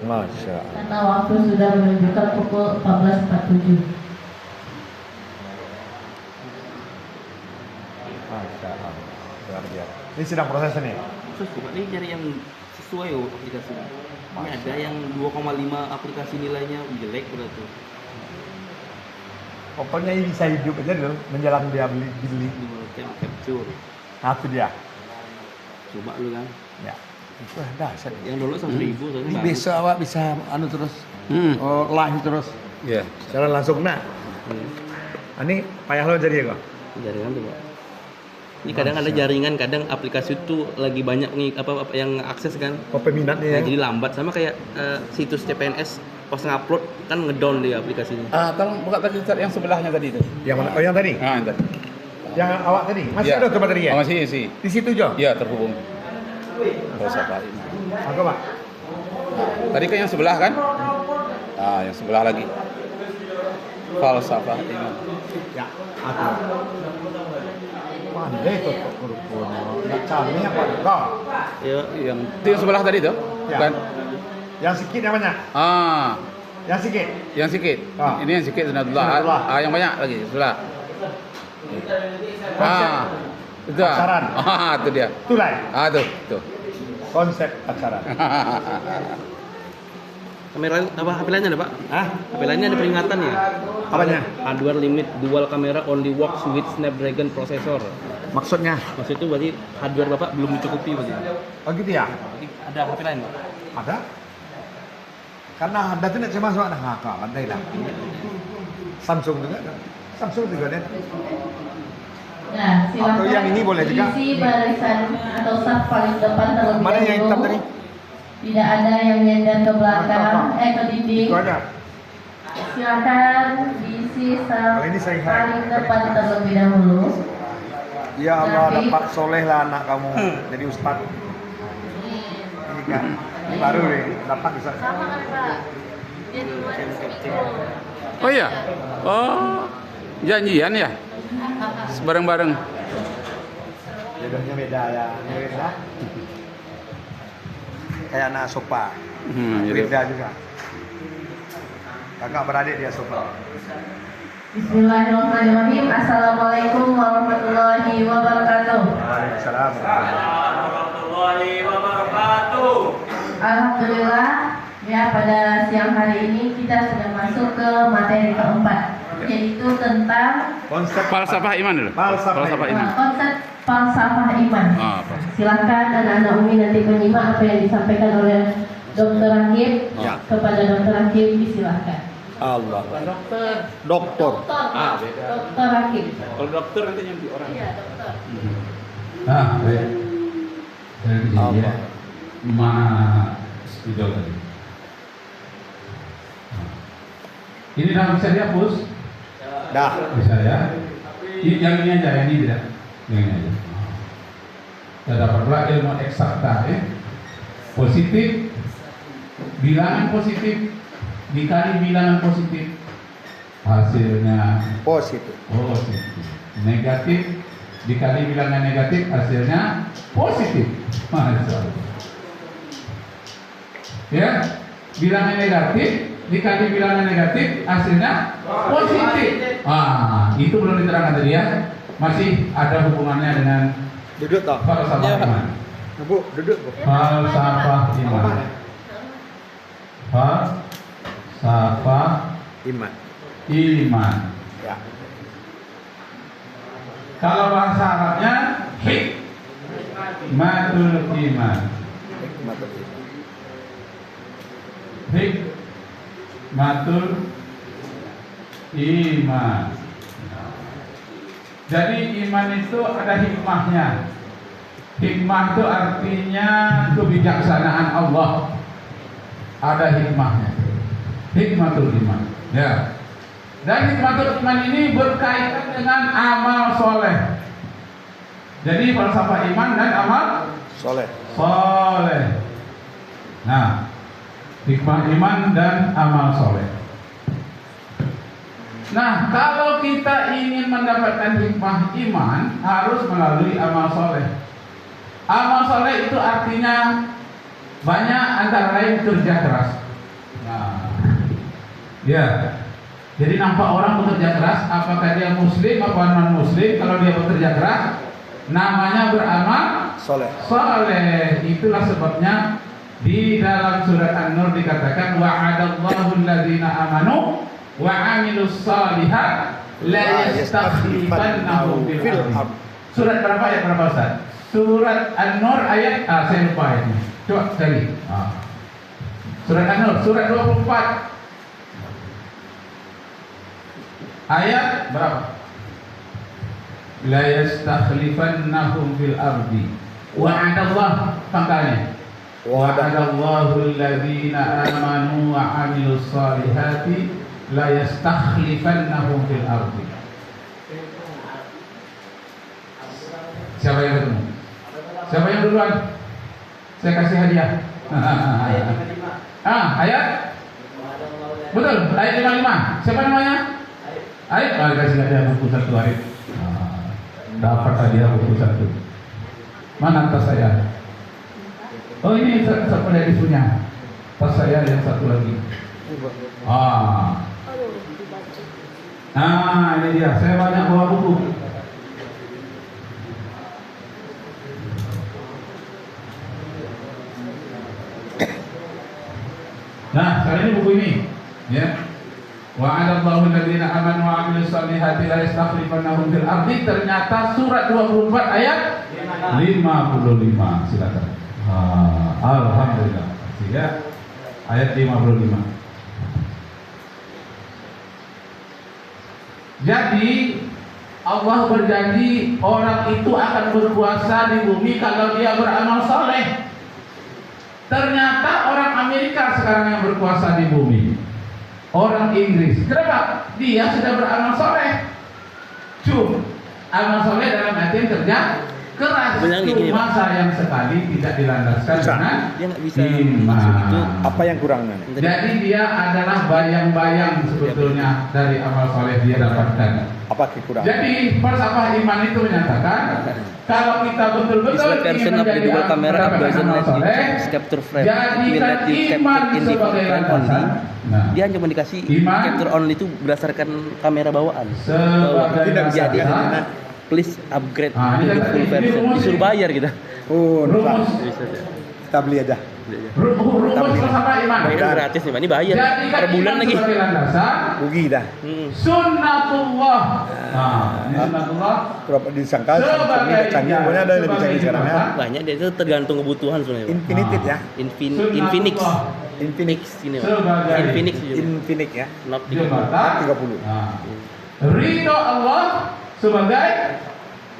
Masya Allah. Karena waktu sudah menunjukkan pukul 14.47. Masya Allah. Luar biasa. Ini sedang proses nih. Terus coba nih cari yang sesuai oh aplikasinya. Ini ada yang 2,5 aplikasi nilainya jelek berarti. Pokoknya ini bisa hidup aja dulu menjelang dia beli. Di capture. Nah, itu dia. Coba lu kan. Ya. Itu dahsyat. Yang dulu 1.000 soalnya. Ini bagus. besok awak bisa anu terus. Live terus. Ya. Secara langsung nah. Ini payah lo jadi ya kok. Jaringan tuh, Pak. Ini kadang ada jaringan, kadang aplikasi itu lagi banyak nih apa yang akses kan. Kok peminatnya ya? Nah, jadi lambat sama kayak situs CPNS pas ngupload kan ngedown dia aplikasinya. Tolong buka tadi yang sebelahnya tadi itu. Yang mana? Oh yang tadi? Yang tadi. Yang awak tadi? Masih ada tuh baterainya? Oh, masih. Di situ Jo? Iya, terhubung. Falsafah iman. Apa Pak? Tadi kan yang sebelah kan? Yang sebelah lagi. Falsafah iman. Ya. Aku. Pandai tuh kurupun. Nggak canggih apa? Kok? Ya, Yang itu yang sebelah tadi tuh? Ya. Bukan? Yang sikit yang banyak? Yang sikit? Yang sikit. Ini yang sikit Sunatullah. Sunatullah. Yang banyak lagi sebelah. Konsep Itu. pacaran. Itu dia. Tulai. Tuh. Konsep pacaran. kamera apa HP lainnya ada, Pak? Hah? HP lainnya ada peringatan ya? Apanya? Hardware limit dual camera only works with Snapdragon processor. Maksudnya? Maksud itu berarti hardware Bapak belum mencukupi berarti. Oh gitu ya? Ada HP lain, Pak? Ada? Karena ada tuh nak cuma soal ngakak, pandai lah. Samsung juga ada. Samsung juga ada. Nah, silakan Atau yang ini boleh juga. isi barisan atau saf paling depan terlebih Mana yang hitam tadi? Tidak ada yang nyender ke belakang, ke dinding. Itu ada. Silakan diisi saf Kalau ini saya paling depan terlebih dahulu. Ya Allah, Tapi- dapat soleh lah anak kamu jadi ustad. Ini kan ini baru nih, dapat bisa. Sama kan Pak? Dia duluan speaker. Oh iya. Oh. Janjian ya? Bareng-bareng. Jodohnya beda ya, mirip lah. Kayak anak sopa, Jadi. beda juga. Kakak beradik dia sopa. Bismillahirrahmanirrahim. Assalamualaikum warahmatullahi wabarakatuh. Waalaikumsalam. Alhamdulillah, ya pada siang hari ini kita sudah masuk ke materi keempat, yaitu tentang Konsep Falsafah iman dulu. Falsafah iman. konsep falsafah iman. Falsafah. Silakan anak-anak Umi nanti menyimak apa yang disampaikan oleh Dr. Hakim. Ya. Kepada Dr. Hakim disilahkan. Allah. Dokter. Doktor. Beda. Dr. Hakim. Kalau dokter nanti nyambi orang. Iya, dokter. Baik. Dari sini ya. Allah. Mana spidol tadi? Ini dah bisa dihapus? Dah. Bisa ya. Yang ini aja, yang ini tidak. Yang ini aja. Kita dapat pula ilmu eksakta ya. Positif, bilangan positif dikali bilangan positif, hasilnya Positif. positif. Negatif dikali bilangan negatif, hasilnya positif. Masya Allah. Ya, bilangan negatif dikali bilangan negatif, hasilnya positif. Itu belum diterangkan tadi ya. Masih ada hubungannya dengan Duduk toh. falsafah iman. Bu, duduk bu. Falsafah iman. Falsafah Iman. iman. Ya. Kalau bahasa Arabnya hikmatul iman. Hikmatul iman. Hikmatul iman. Jadi iman itu ada hikmahnya. Hikmah itu artinya kebijaksanaan Allah. Ada hikmahnya. Hikmatul iman. Ya. Dan hikmatul iman ini berkaitan dengan amal soleh. Jadi falsafah iman dan amal Soleh. soleh. Nah, hikmah iman dan amal soleh. Nah, kalau kita ingin mendapatkan hikmah iman, harus melalui amal soleh. Amal soleh itu artinya banyak, antara lain kerja keras. Ya. Jadi nampak orang bekerja keras, apakah dia muslim apa non muslim, kalau dia bekerja keras namanya beramal Soleh. saleh. Itulah sebabnya di dalam surat An-Nur dikatakan wa'adallahu alladzina amanu wa 'amilus shalihat la yastakhlifannahum fil ardh. Surat berapa ayat berapa Ustaz? Surat An-Nur ayat saya lupa ayatnya. Coba sekali. Surat An-Nur surat 24 ayat berapa? La yastakhlifannahum fil ardi. Wa'adallah pangkalnya. Wa'adallahu alladzina amanu wa 'amilus shalihati la yastakhlifannahum fil ardi. Siapa yang ketemu? Siapa yang duluan? Saya kasih hadiah. Ayat? Betul, ayat 55. Siapa namanya? Arif, kasih hadiah buku satu Arif. Dapat hadiah buku satu. Mana tas saya? Oh ini satu dari punya. Tas saya yang satu lagi. Ini dia. Saya banyak bawa buku. Nah, sekarang ini buku ini, ya. Wa'adallahu alladzina amanu wa 'amilus shalihati la yastakhlifannahum fil ardi. Ternyata surat 24 ayat 55. Silakan. Alhamdulillah. Ya. Ayat 55. Jadi Allah berjanji orang itu akan berkuasa di bumi kalau dia beramal saleh. Ternyata orang Amerika sekarang yang berkuasa di bumi. Orang Inggris. Kenapa? Dia sudah beramal soleh. Amal soleh dalam arti kerja keras. Cuma sayang sekali tidak dilandaskan dengan dia nggak bisa iman. itu. Apa yang kurangnya? Jadi dia adalah bayang-bayang sebetulnya dari amal soleh dia dapatkan. Apa kekurangan? Jadi falsafah iman itu menyatakan kalau kita betul-betul ingin menjadi amal soleh, capture frame. jadikan iman sebagai landasan. Dia hanya dikasih Iman capture only itu berdasarkan kamera bawaan. sebagai Tidak bisa Jadi landasan. please upgrade Ini to full version. Disuruh bayar kita. Oh, Rumus kita beli aja. rumus falsafah iman. Bayar gratis nih, Pak. Ini bayar Jadikan per bulan iman lagi. sebagai landasan. Rugi dah. Sunnatullah. Ini sunnatullah. Berapa disangka Samsung ini canggih, pokoknya ada yang lebih canggih sekarang ya. Banyak dia itu tergantung kebutuhan sebenarnya, Pak. Infinited ya. Infinix. Infinix. Ini, Pak. Sebagai Infinix juga. Infinix ya. Not jembatan 30. Ridho Allah sebagai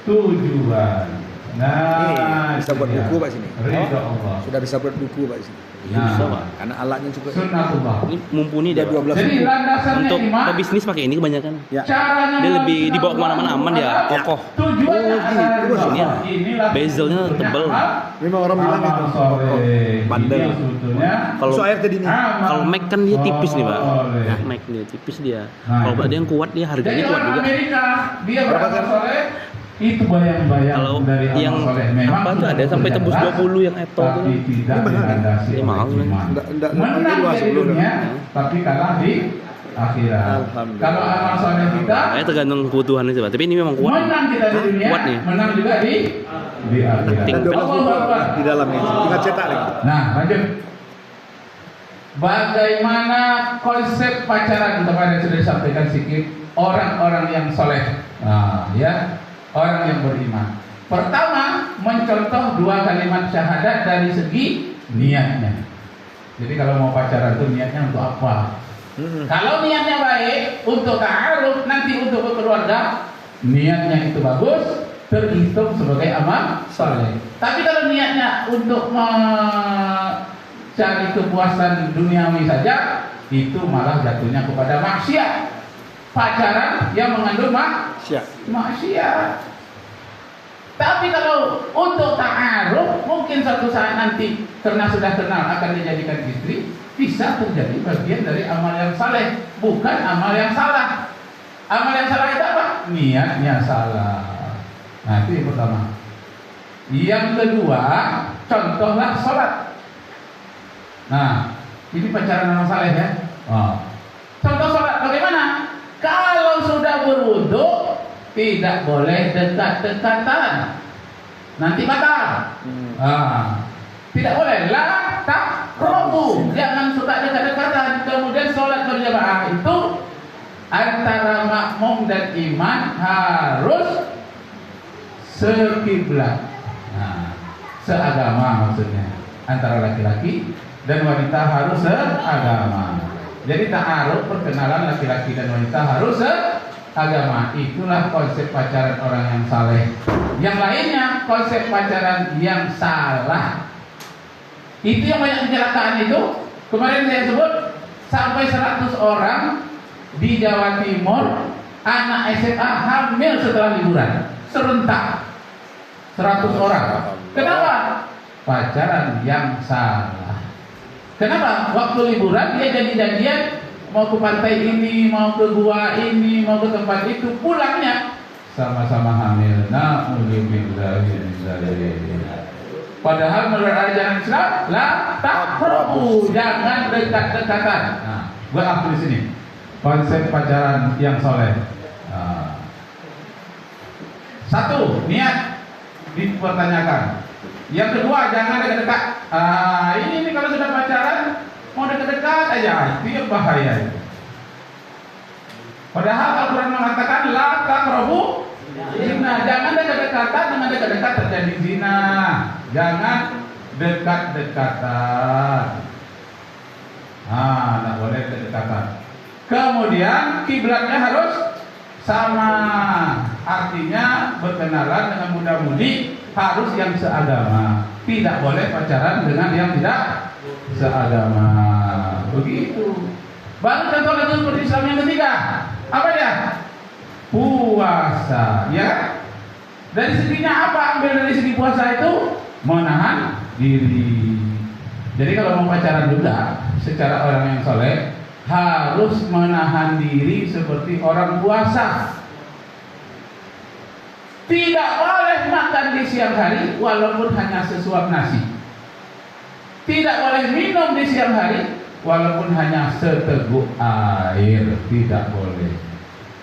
tujuan. Nah, Bisa buat itu dia. buku Pak sini. Ridho Allah. Sudah bisa buat buku Pak sini. Iya, bisa, Pak. Karena alatnya juga. Sunnatullah. Ini mumpuni Ada dia, Pak. 12 Jadi buku. landasannya Untuk iman. pebisnis pakai ini kebanyakan. Ya. Caranya Dia lebih melakukan dibawa kemana-mana aman dia, adalah kokoh. Tujuannya Oh, adalah gitu. ridho Ini ya, Allah. Inilah bezelnya sebetulnya tebel. amal Memang orang bilang itu. soleh. Bandel. Ini yang sebetulnya Kalau So air tadi nih. amal kalau Mac kan dia tipis nih, Pak. soleh. Nah, Mac dia tipis dia. Nah, Kalau itu. Pak dia yang kuat dia Jadi harganya kuat orang juga. Amerika dia Berapa beramal kan? soleh itu bayang-bayang Kalau dari amal yang soleh. Memang apa tuh sudah ada sampai tembus berjalan, 20 yang Apple tuh. tapi tidak Ini mahal. dilandasi Ini oleh mahal, kan? iman. Nggak Menang luas di dulu, dunia, kan? tapi kalah di akhirat. Alhamdulillah. Kalau amal soleh kita Kayak tergantung kebutuhannya sih, Pak. Tapi ini memang kuat. menang kita di dunia, Kuat nih. menang juga di akhirat. Penting. Ada 12 buku Allahu Akbar. di dalamnya. Tinggal cetak lagi. Nah, lanjut. Bagaimana konsep pacaran kemarin sudah disampaikan sedikit orang-orang yang soleh, ya, orang yang beriman. Pertama, mencontoh 2 kalimat syahadat dari segi niatnya. Jadi kalau mau pacaran itu niatnya untuk apa? Kalau niatnya baik untuk ta'aruf, nanti untuk berkeluarga, niatnya itu bagus, terhitung sebagai amal soleh. Tapi kalau niatnya untuk mencari kepuasan duniawi saja, itu malah jatuhnya kepada maksiat. Pacaran yang mengandung Siap. maksiat. Tapi kalau untuk ta'aruf, mungkin suatu saat nanti karena sudah kenal akan dijadikan istri, bisa terjadi bagian dari amal yang saleh, bukan amal yang salah. Amal yang salah itu apa? Niatnya salah. Nah, itu yang pertama. Yang kedua, contohlah sholat. Nah, ini pacaran amal saleh ya. Contoh tidak boleh dekat-dekatan, nanti batal. Tidak boleh, la taqrabu, jangan suka dekat-dekatan. Kemudian sholat berjamaah itu antara makmum dan imam harus sekiblat, seagama maksudnya. Antara laki-laki dan wanita harus seagama. Jadi ta'aruf, perkenalan laki-laki dan wanita harus seagama. Itulah konsep pacaran orang yang saleh. Yang lainnya konsep pacaran yang salah. Itu yang banyak kecelakaan itu. Kemarin saya sebut sampai 100 orang di Jawa Timur anak SMA hamil setelah liburan serentak 100 orang. Kenapa? Pacaran yang salah. Kenapa? Waktu liburan dia jadi-jadian, mau ke pantai ini, mau ke gua ini, mau ke tempat itu, pulangnya sama-sama hamil. Padahal menurut ajaran Islam, la taqrabu, jangan dekat-dekatan. Nah, gua aku di sini. Konsep pacaran yang soleh. Satu, niat dipertanyakan. Yang kedua, jangan dekat-dekat. Ini kalau sudah pacaran mau dekat-dekat aja, itu yang bahaya. Padahal Al-Quran mengatakan la taqrabu zina, jangan dekat-dekatan. Dengan dekat-dekat terjadi zina. Jangan dekat-dekatan. Tidak boleh dekat-dekatan. Kemudian kiblatnya harus sama, artinya berkenalan dengan muda-mudi harus yang seagama. Tidak boleh pacaran dengan yang tidak seagama. Begitu. Baru contoh lagi seperti Islam yang ketiga. Apa dia? Puasa, ya. Dari seginya apa? Ambil dari segi puasa itu menahan diri. Jadi kalau mau pacaran juga secara orang yang soleh harus menahan diri seperti orang puasa. Tidak boleh makan di siang hari walaupun hanya sesuap nasi. Tidak boleh minum di siang hari walaupun hanya seteguk air. Tidak boleh.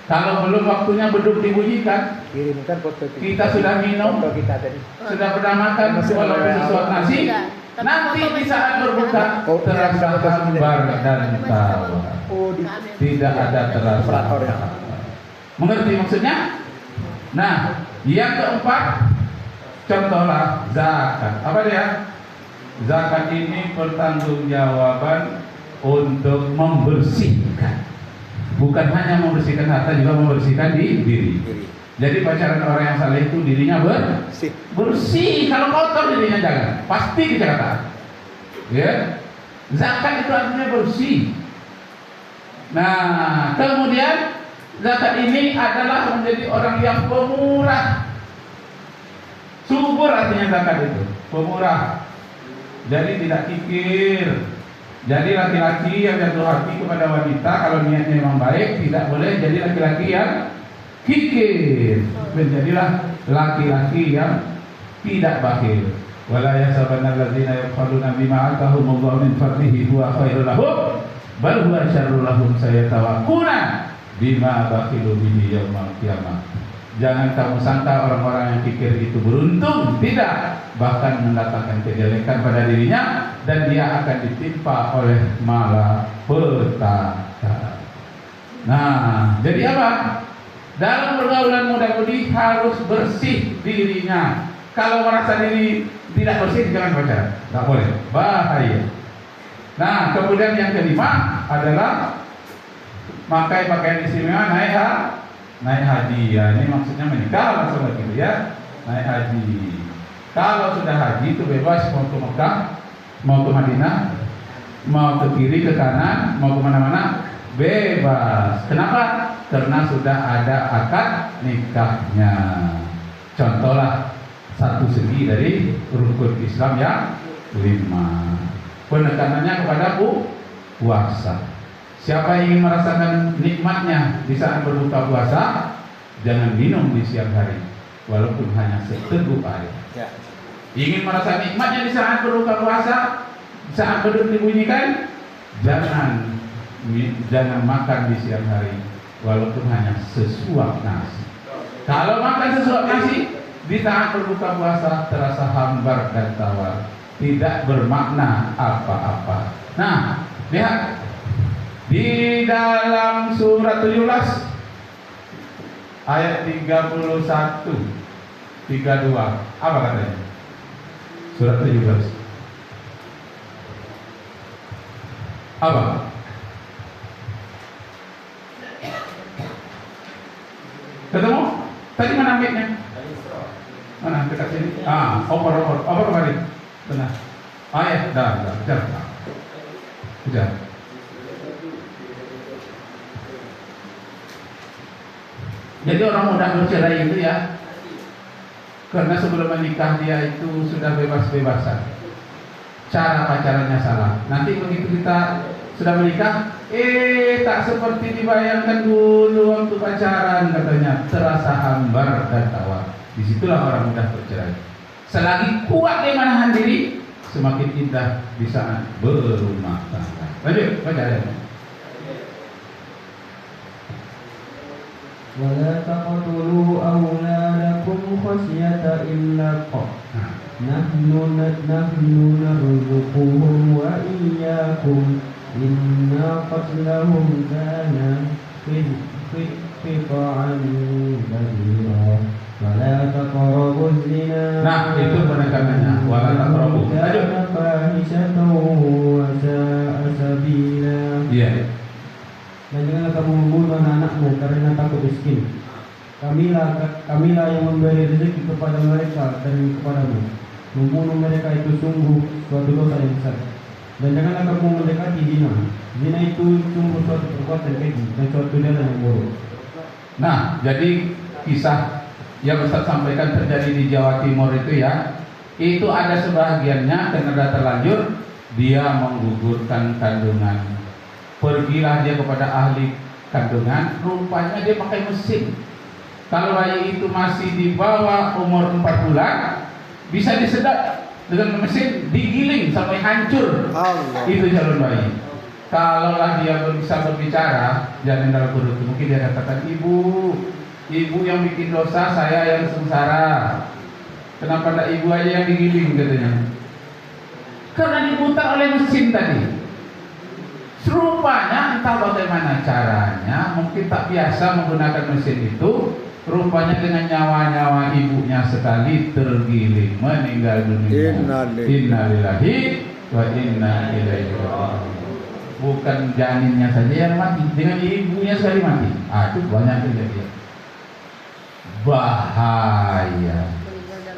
Kalau belum waktunya beduk dibunyikan, Kirimkan foto kita sudah minum, foto kita tadi. sudah pernah makan walaupun sesuap nasi, nanti di saat berbuka terasa hambar dan tawa. Tidak ada terasa hambar. Mengerti maksudnya? Nah, yang keempat, contohlah zakat. Apa dia? Zakat ini pertanggungjawaban untuk membersihkan. Bukan hanya membersihkan harta, juga membersihkan diri. Jadi pacaran orang yang saleh itu dirinya bersih. Kalau kotor dirinya jangan. Pasti kecelakaan. Ya. Zakat itu artinya bersih. Nah, kemudian zakat ini adalah menjadi orang yang pemurah. Subur artinya zakat itu, pemurah. Jadi tidak kikir. Jadi laki-laki yang jatuh hati kepada wanita kalau niatnya memang baik, tidak boleh jadi laki-laki yang kikir. Menjadilah laki-laki yang tidak bakhil. Wala yahsabanna allazina yabkhaluna bima atahumullahu min fadlihi huwa khairul lahum bal huwa syarrul lahum sayatawaqquna bima bakhilu bihi yaumal qiyamah. Jangan kamu sangka orang-orang yang kikir itu beruntung, tidak, bahkan mendatangkan kejelekan pada dirinya dan dia akan ditimpa oleh malapetaka. Nah, jadi apa? Dalam pergaulan muda-mudi harus bersih dirinya. Kalau merasa diri tidak bersih jangan pacaran, tidak boleh, bahaya. Nah, kemudian yang kelima adalah pakai pakaian istimewa naik haji. Ya, ini maksudnya menikah langsung begitu ya, naik haji. Kalau sudah haji itu bebas mau ke Mekah, mau ke Madinah, mau ke kiri, ke kanan, mau kemana-mana bebas. Kenapa? Karena sudah ada akad nikahnya. Contohlah satu segi dari rukun Islam yang 5. Penekanannya kepada puasa. Siapa yang ingin merasakan nikmatnya di saat berbuka puasa, jangan minum di siang hari, walaupun hanya seteguk air. Ya. Ingin merasa nikmatnya di saat berbuka puasa, saat beduk dibunyikan, jangan makan di siang hari, walaupun hanya sesuap nasi. Kalau makan sesuap nasi di saat berbuka puasa terasa hambar dan tawar, tidak bermakna apa-apa. Nah, lihat di dalam surat 17 ayat 31 32 apa katanya? Surat 17 apa? Ketemu? Tadi mana ambilnya? Mana dekat sini? Opor kembali. Benar. Ya, dah, kejar. Jadi orang muda bercerai itu ya, karena sebelum menikah dia itu sudah bebas-bebasan. Cara pacarannya salah. Nanti begitu kita sudah menikah, tak seperti dibayangkan dulu waktu pacaran katanya, terasa hambar dan tawar. Disitulah orang mudah bercerai. Selagi kuat dia menahan diri, semakin indah di saat berumah tangga. Lanjut, baca ayatnya. ولا تقتلوا أولادكم خشية إملاق نحن نرزقهم وإياكم إن قتلهم كان خطأ كبيرا ولا تقربوا الزنا Nah, itu penekanannya. Wala taqrabu. Lanjut. فاحشة وساء سبيلا. Iya. Dan janganlah kamu membunuh anak-anakmu karena takut miskin. Kamilah yang memberi rezeki kepada mereka dan kepadamu. Membunuh mereka itu sungguh suatu dosa yang besar. Dan janganlah kamu mendekati zina. Zina itu sungguh suatu perbuatan keji dan suatu jalan yang buruk. Nah, jadi kisah yang Ustaz sampaikan terjadi di Jawa Timur itu ya, itu ada sebahagiannya karena sudah terlanjur dia menggugurkan kandungan. Pergilah dia kepada ahli kandungan, rupanya dia pakai mesin. Kalau bayi itu masih di bawah umur 4 bulan, bisa disedot dengan mesin, digiling sampai hancur. Allah. Itu calon bayi. Kalaulah dia bisa berbicara, jangan dalam perut, mungkin dia katakan, ibu yang bikin dosa, saya yang sengsara. Kenapa tidak ibu aja yang digiling katanya? Karena diputar oleh mesin tadi. Rupanya entah bagaimana caranya, mungkin tak biasa menggunakan mesin itu. Rupanya dengan nyawa-nyawa ibunya sekali tergiling, meninggal dunia. Innalillahi wa inna ilaihi raji'un. Bukan janinnya saja yang mati, dengan ibunya sekali mati. Itu banyak kejadian. Bahaya.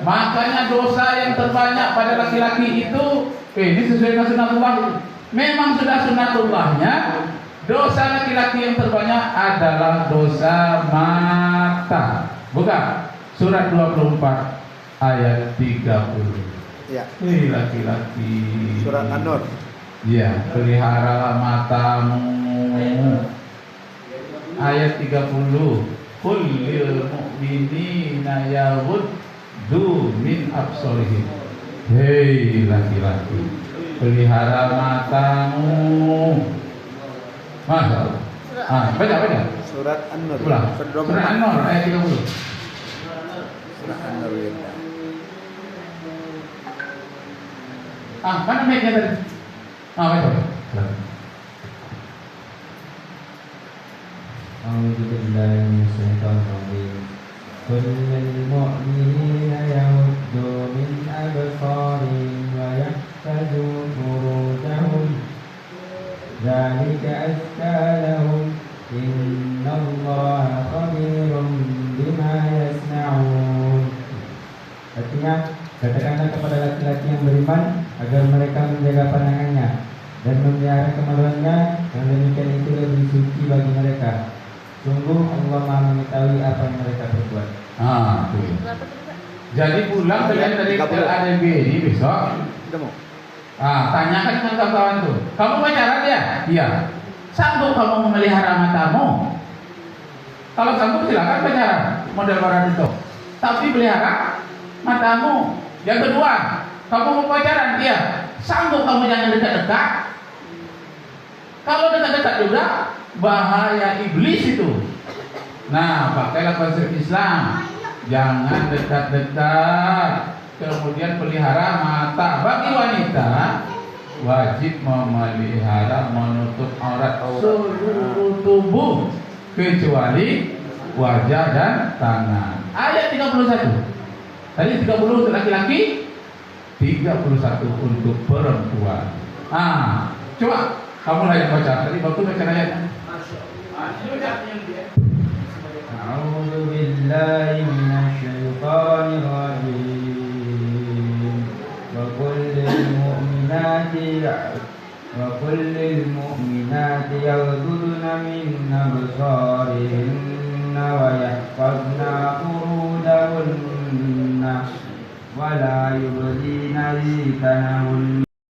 Makanya dosa yang terbanyak pada laki-laki itu, ini sesuai dengan sunatullah. Memang sudah sunatullahnya, dosa laki-laki yang terbanyak adalah dosa mata. Bukan? Surat 24 ayat 30. Ya. Ini laki-laki. Surat An-Nur. Ya, peliharalah matamu. Ayat 30. Qul lil mu'minina yaghuddu min absarihim. Hei laki-laki, pelihara matamu. Masya Allah. Baca. Surat An-Nur. Ulang. Surat An-Nur ayat 30. Surat An-Nur ya. Mana mic-nya tadi? Baca. أعوذ بالله من الشيطان الرجيم قل للمؤمنين يغضوا من أبصارهم ويحفظوا فروجهم ذلك أزكى لهم إن الله خبير بما يصنعون. Artinya, katakanlah kepada laki-laki yang beriman agar mereka menjaga pandangannya dan memelihara kemaluannya, yang demikian itu lebih suci bagi mereka. Sungguh Allah Maha mengetahui apa yang mereka perbuat. Tuh. Jadi pulang kalian dari LADB ini besok. Ketemu. Tanyakan dengan kawan-kawan tuh. Kamu pacaran ya? Iya. Sanggup kamu memelihara matamu? Kalau sanggup silakan pacaran, model barat itu. Tapi pelihara matamu. Yang kedua, kamu mau pacaran? Iya. Sanggup kamu jangan dekat-dekat. Kalau dekat-dekat juga bahaya iblis itu. Nah, pakailah konsep Islam. Jangan dekat-dekat. Kemudian pelihara mata. Bagi wanita wajib memelihara menutup aurat seluruh tubuh kecuali wajah dan tangan. Ayat 31. Tadi 30 untuk laki-laki, 31 untuk perempuan. Ah, coba kamu lah yang baca. Tadi waktu baca ayatnya. A'udzu billahi minasyaitonir rajim. وكل المؤمنات يغضضن من أبصارهن ويحفظن فروجهن ولا يبدين زينتهن